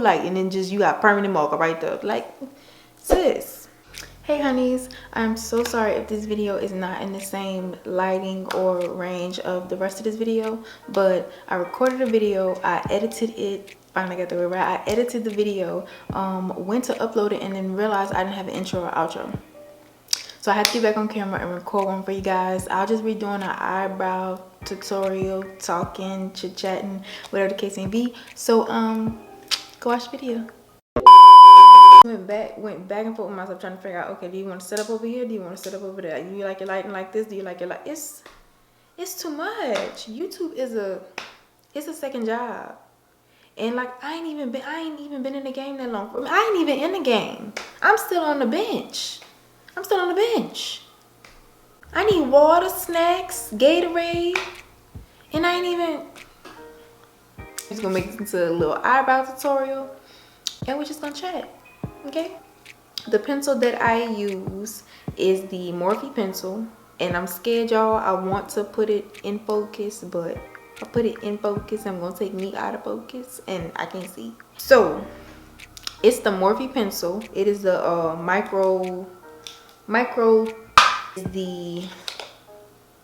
light, and then just you got permanent marker right there. Like, sis. Hey honeys, I'm so sorry if this video is not in the same lighting or range of the rest of this video, but I recorded a video, I edited it, finally got the word right, I edited the video, went to upload it, and then realized I didn't have an intro or outro. So I had to get back on camera and record one for you guys. I'll just be doing an eyebrow tutorial, talking, chit-chatting, whatever the case may be. So go watch the video. Went back and forth with myself trying to figure out, okay, do you want to set up over here? Do you want to set up over there? Do you like your lighting like this? Do you like your light? It's too much. YouTube is a second job. And like I ain't even been in the game that long. I ain't even in the game. I'm still on the bench. I need water, snacks, Gatorade, and I ain't even. I'm just gonna make this into a little eyebrow tutorial, and we're just gonna chat, okay? The pencil that I use is the Morphe pencil, and I'm scared, y'all. I want to put it in focus, but if I put it in focus, I'm gonna take me out of focus, and I can't see. So it's the Morphe pencil. It is the micro is the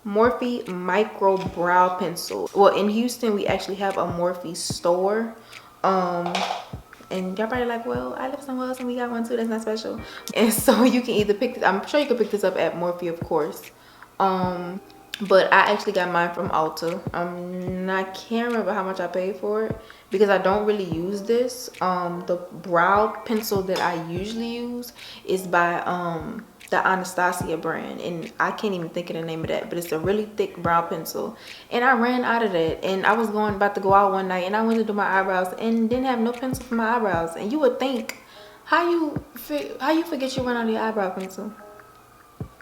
Morphe micro brow pencil. Well, in Houston we actually have a Morphe store, and y'all probably like, well, I live somewhere else and we got one too, that's not special. And so you can either pick this, I'm sure you can pick this up at Morphe, of course, but I actually got mine from Ulta. I can't remember how much I paid for it because I don't really use this. The brow pencil that I usually use is by the Anastasia brand, and I can't even think of the name of that, but it's a really thick brow pencil, and I ran out of that, and I was about to go out one night, and I went to do my eyebrows and didn't have no pencil for my eyebrows. And you would think, how you forget you run out of your eyebrow pencil?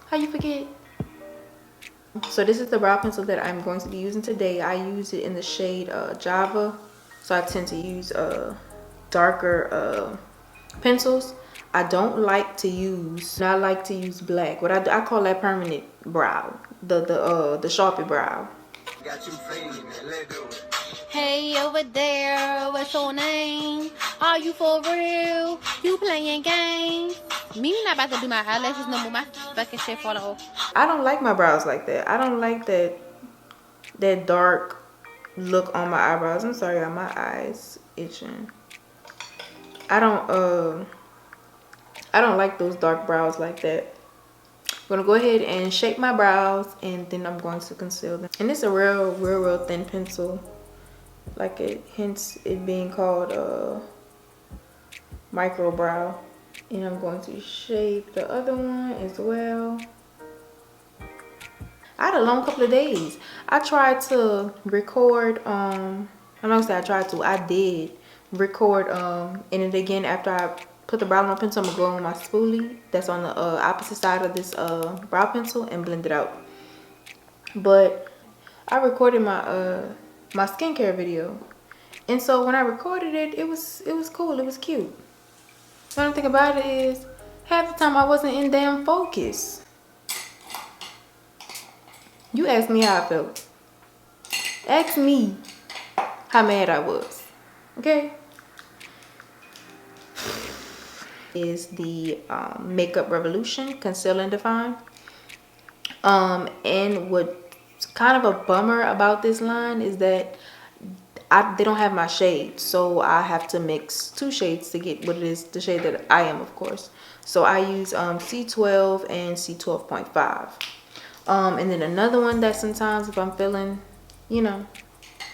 How you forget? So this is the brow pencil that I'm going to be using today. I use it in the shade Java, so I tend to use darker pencils. I don't like to use black. What I call that permanent brow, the Sharpie brow. Got you feeling, let's do it. Hey over there, what's your name? Are you for real? You playing games? Me not about to do my eyelashes no more. My fucking shit fall off. I don't like my brows like that. I don't like that dark look on my eyebrows. I'm sorry, my eyes itching. I don't like those dark brows like that. I'm gonna go ahead and shape my brows, and then I'm going to conceal them. And it's a real thin pencil, like it hints it being called micro brow. And I'm going to shape the other one as well. I had a long couple of days. I tried to record, I'm not gonna say I did record in it again after I put the brow on my pencil. I'm gonna go on my spoolie that's on the opposite side of this brow pencil and blend it out. But I recorded my my skincare video, and so when I recorded it, it was cool, it was cute. The only thing about it is half the time I wasn't in damn focus. You asked me how I felt. Ask me how mad I was. Okay? Is the Makeup Revolution Conceal and Define. And what's kind of a bummer about this line is that they don't have my shade, so I have to mix two shades to get what it is, the shade that I am, of course. So I use C12 and C12.5. And then another one that sometimes if I'm feeling, you know,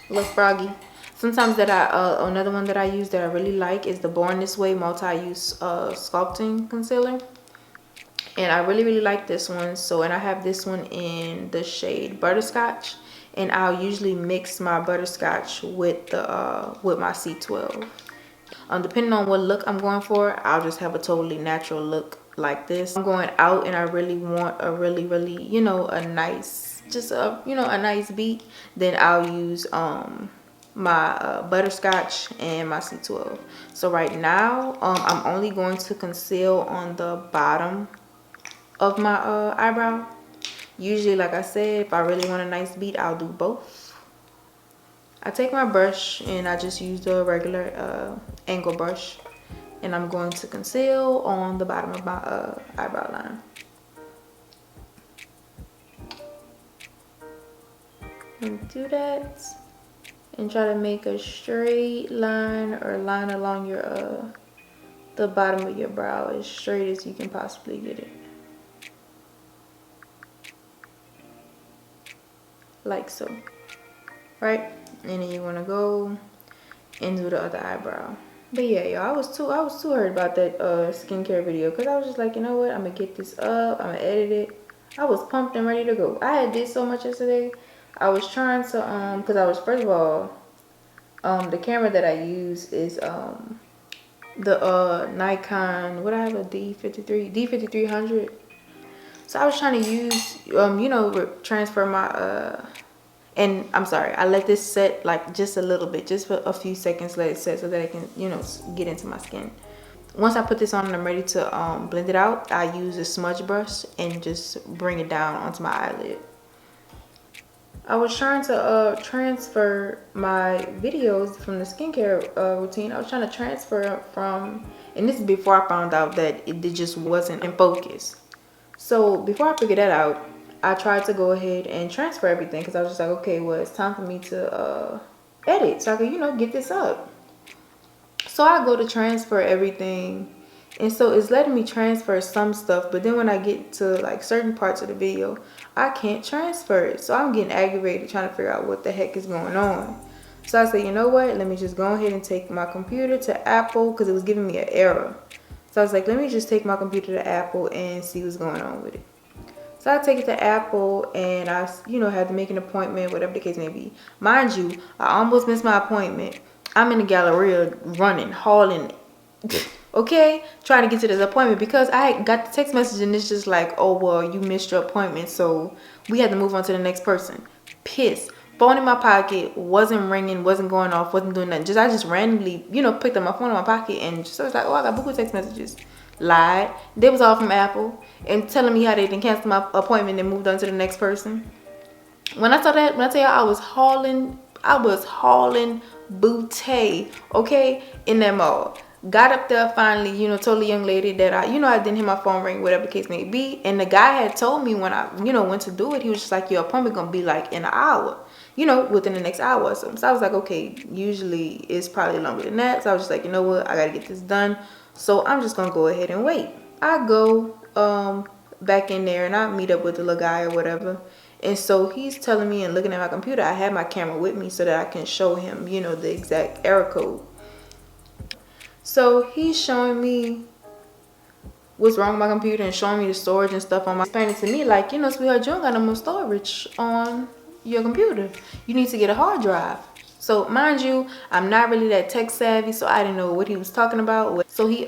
a little froggy, sometimes that another one that I use that I really like is the Born This Way multi-use sculpting concealer. And I really like this one. So, and I have this one in the shade Butterscotch, and I'll usually mix my butterscotch with the with my C12. Depending on what look I'm going for, I'll just have a totally natural look like this. I'm going out and I really want a really, you know, a nice, just a, you know, a nice beat, then I'll use my butterscotch and my C12. So right now I'm only going to conceal on the bottom of my eyebrow. Usually, like I said, if I really want a nice beat, I'll do both. I take my brush and I just use the regular angle brush, and I'm going to conceal on the bottom of my eyebrow line. And do that and try to make a straight line or line along your the bottom of your brow as straight as you can possibly get it, like so, right? And then you want to go and do the other eyebrow. But yeah, y'all, I was too hurt about that skincare video, because I was just like, you know what, I'm gonna get this up, I'm gonna edit it. I was pumped and ready to go. I had did so much yesterday. I was trying to because I was, first of all, the camera that I use is the Nikon, what, I have a D5300. So I was trying to use you know, transfer my and I'm sorry, I let this set like just a little bit, just for a few seconds, let it set so that I can, you know, get into my skin. Once I put this on and I'm ready to blend it out, I use a smudge brush and just bring it down onto my eyelid. I was trying to transfer my videos from the skincare routine. I was trying to transfer from, and this is before I found out that it just wasn't in focus. So before I figured that out, I tried to go ahead and transfer everything, because I was just like, okay, well, it's time for me to edit so I can, you know, get this up. So I go to transfer everything, and so it's letting me transfer some stuff, but then when I get to like certain parts of the video, I can't transfer it. So I'm getting aggravated trying to figure out what the heck is going on. So I said, you know what, let me just go ahead and take my computer to Apple, because it was giving me an error. So I was like, let me just take my computer to Apple and see what's going on with it. So I take it to Apple, and I, you know, had to make an appointment, whatever the case may be. Mind you, I almost missed my appointment. I'm in the Galleria running, hauling, okay, trying to get to this appointment, because I got the text message and it's just like, oh, well, you missed your appointment, so we had to move on to the next person. Pissed. Phone in my pocket, wasn't ringing, wasn't going off, wasn't doing nothing. I just randomly, you know, picked up my phone in my pocket, and just, I was like, oh, I got buku text messages. Lied. They was all from Apple and telling me how they didn't cancel my appointment and moved on to the next person. When I saw that, when I tell y'all, I was hauling booty, okay, in that mall. Got up there finally, you know, told the young lady that I didn't hear my phone ring, whatever the case may be. And the guy had told me when I, you know, went to do it, he was just like, your appointment gonna be like in an hour, you know, within the next hour or so. So I was like, okay, usually it's probably longer than that. So I was just like, you know what, I gotta get this done. So I'm just gonna go ahead and wait. I go back in there and I meet up with the little guy or whatever. And so he's telling me and looking at my computer. I had my camera with me so that I can show him, you know, the exact error code. So he's showing me what's wrong with my computer and showing me the storage and stuff on my, explaining to me like, you know, sweetheart, you don't got no more storage on your computer. You need to get a hard drive. So mind you, I'm not really that tech savvy, so I didn't know what he was talking about. So he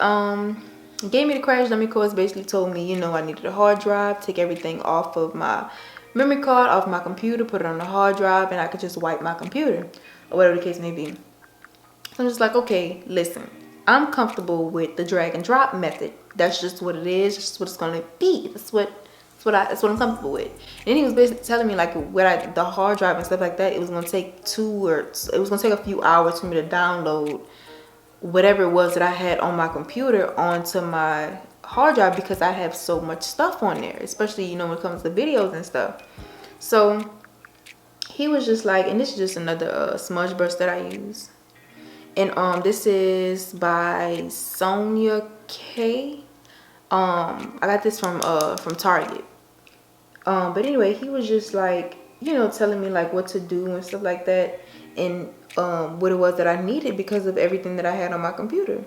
gave me the crash dummy course, basically told me, you know, I needed a hard drive, take everything off of my memory card, off my computer, put it on the hard drive, and I could just wipe my computer or whatever the case may be. So I'm just like, okay, listen, I'm comfortable with the drag and drop method. That's just what it is. That's just what it's gonna be. That's what I'm comfortable with. And he was basically telling me like the hard drive and stuff like that, it was gonna take a few hours for me to download whatever it was that I had on my computer onto my hard drive, because I have so much stuff on there, especially, you know, when it comes to videos and stuff. So he was just like, and this is just another smudge brush that I use, and this is by Sonia K. I got this from Target. But anyway, he was just like, you know, telling me like what to do and stuff like that, and what it was that I needed because of everything that I had on my computer.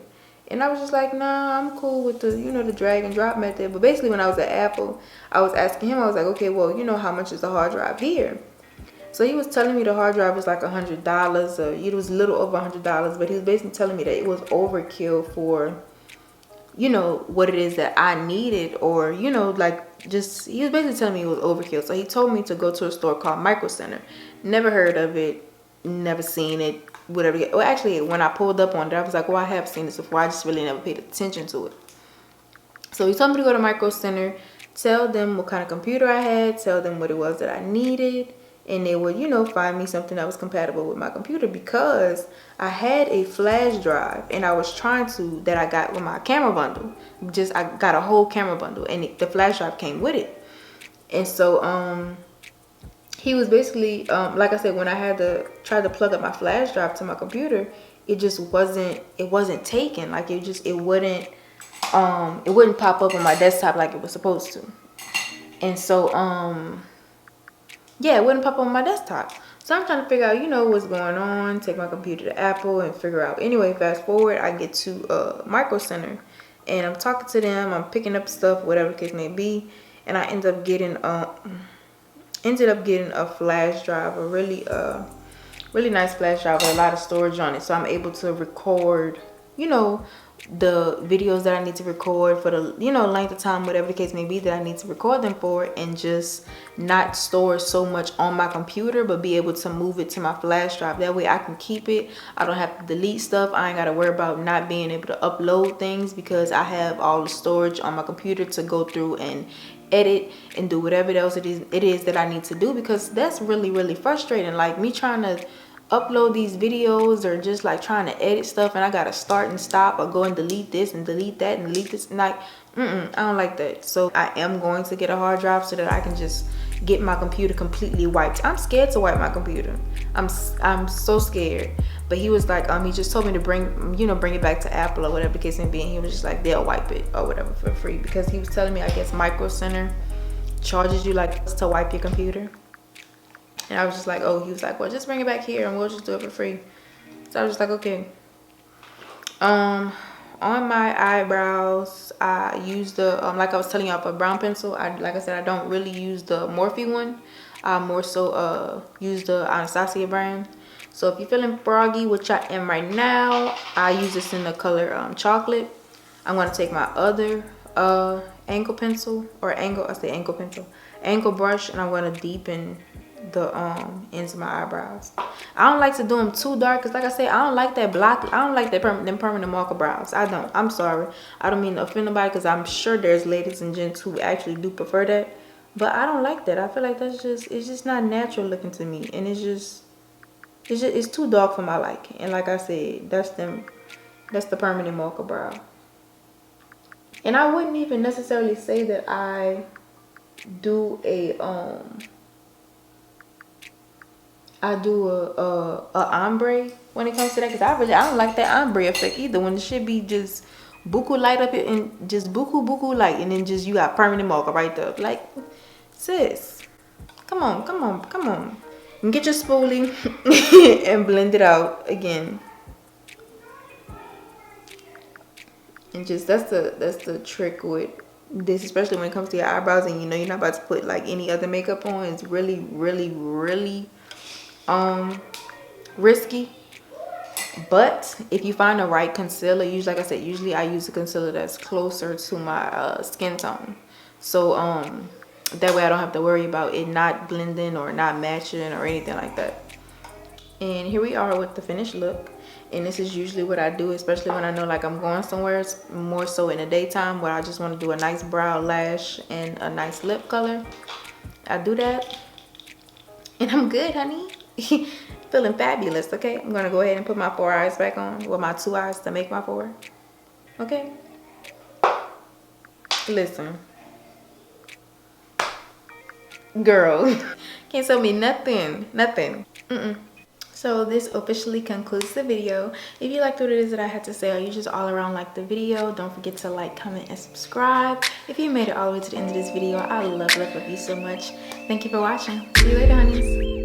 And I was just like, nah, I'm cool with the, you know, the drag and drop method. But basically when I was at Apple, I was asking him, I was like, okay, well, you know, how much is the hard drive here? So he was telling me the hard drive was like $100, or it was a little over $100, but he was basically telling me that it was overkill for, you know, what it is that I needed, or, you know, like, just, he was basically telling me it was overkill. So he told me to go to a store called Micro Center. Never heard of it, never seen it, whatever. Well, actually, when I pulled up on it, I was like, well, I have seen this before. I just really never paid attention to it. So he told me to go to Micro Center, tell them what kind of computer I had, tell them what it was that I needed, and they would, you know, find me something that was compatible with my computer, because I had a flash drive and I was trying to, that I got with my camera bundle. Just, I got a whole camera bundle, and the flash drive came with it. And so he was basically, like I said, when I had to try to plug up my flash drive to my computer, it just wasn't taken. Like it wouldn't pop up on my desktop like it was supposed to. And so yeah, it wouldn't pop up on my desktop. So I'm trying to figure out, you know, what's going on, take my computer to Apple and figure out. Anyway, fast forward, I get to Micro Center, and I'm talking to them, I'm picking up stuff, whatever the case may be, and I ended up getting a flash drive, a really nice flash drive with a lot of storage on it. So I'm able to record, you know, the videos that I need to record for the, you know, length of time, whatever the case may be, that I need to record them for, and just not store so much on my computer, but be able to move it to my flash drive. That way I can keep it. I don't have to delete stuff. I ain't got to worry about not being able to upload things, because I have all the storage on my computer to go through and edit and do whatever else it is that I need to do, because that's really frustrating. Like me trying to upload these videos, or just like trying to edit stuff, and I gotta start and stop, or go and delete this and delete that and delete this, and like I don't like that. So I am going to get a hard drive so that I can just get my computer completely wiped. I'm scared to wipe my computer. I'm so scared. But he was like, he just told me to bring it back to Apple or whatever the case may be, and he was just like, they'll wipe it or whatever for free, because he was telling me, I guess Micro Center charges you like to wipe your computer. And I was just like, oh, he was like, well, just bring it back here and we'll just do it for free. So I was just like, okay. On my eyebrows, I use the like I was telling y'all, a brown pencil. Like I said, I don't really use the Morphe one. I more so use the Anastasia brand. So if you're feeling froggy, which I am right now, I use this in the color chocolate. I'm gonna take my other angle pencil, or angle brush, and I'm gonna deepen the ends of my eyebrows. I don't like to do them too dark, because like I said, I don't like that block. I don't like that them permanent marker brows. I don't. I'm sorry. I don't mean to offend nobody, because I'm sure there's ladies and gents who actually do prefer that, but I don't like that. I feel like it's just not natural looking to me, and it's too dark for my liking. And like I said, that's the permanent marker brow. And I wouldn't even necessarily say that I do a ombre when it comes to that, because I don't like that ombre effect either, when it should be just buku light up it, and just buku light, and then just you got permanent marker right there. Like, sis, come on, and get your spoolie and blend it out again. And just that's the trick with this, especially when it comes to your eyebrows, and you know you're not about to put like any other makeup on. It's really risky. But if you find the right concealer, usually, like I said, usually I use a concealer that's closer to my skin tone, so that way I don't have to worry about it not blending or not matching or anything like that. And here we are with the finished look. And this is usually what I do, especially when I know like I'm going somewhere. It's more so in the daytime, where I just want to do a nice brow, lash, and a nice lip color. I do that, and I'm good, honey. Feeling fabulous. Okay, I'm gonna go ahead and put my 4 eyes back on, well, my 2 eyes to make my 4. Okay, listen, girl, can't tell me nothing. So this officially concludes the video. If you liked what it is that I had to say, or you just all around like the video, don't forget to like, comment, and subscribe. If you made it all the way to the end of this video, I love you so much. Thank you for watching. See you later, honeys.